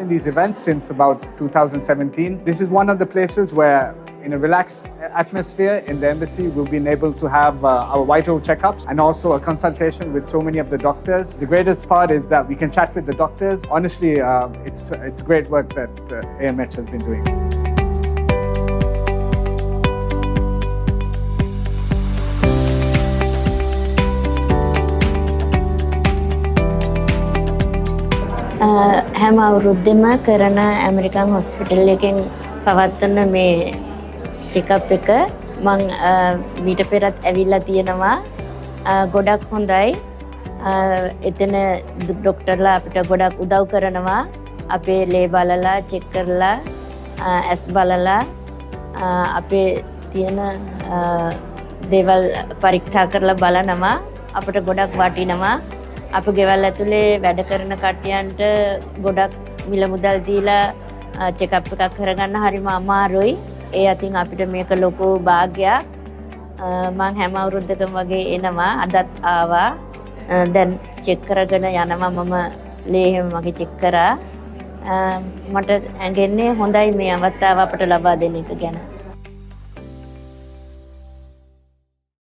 hosting these events since about 2017. This is one of the places where, in a relaxed atmosphere in the embassy, we've been able to have our vital checkups and also a consultation with so many of the doctors. The greatest part is that we can chat with the doctors. Honestly, it's great work that AMH has been doing. හැම අවුරුද්දෙම කරන American hospital එකෙන් පවත්වන මේ check-up එක මං මීට පෙරත් ඇවිල්ලා තියෙනවා. ගොඩක් හොඳයි. එතන ડોක්ටර්ලා අපිට ගොඩක් උදව් කරනවා. අපේ ලේ බලලා චෙක් කරලා ඇස් බලලා අපේ තියෙන දේවල් පරීක්ෂා කරලා බලනවා. අපිට ගොඩක් වටිනවා. අපේ ගෙවල් ඇතුලේ වැඩ කරන කට්ටියන්ට ගොඩක් මිල මුදල් දීලා චෙකප් එකක් කරගන්න හරිම අමාරුයි. ඒ අතින් අපිට මේක ලොකු භාග්‍යයක්. මම හැම අවුරුද්දකම වගේ එනවා. අදත් ආවා. දැන් චෙක් කරගෙන යනවා. මම ලේ හැම මගේ චෙක් කරා. මට ඇඟෙන්නේ හොඳයි මේ අවස්ථාව අපට ලබා දෙන එක ගැන.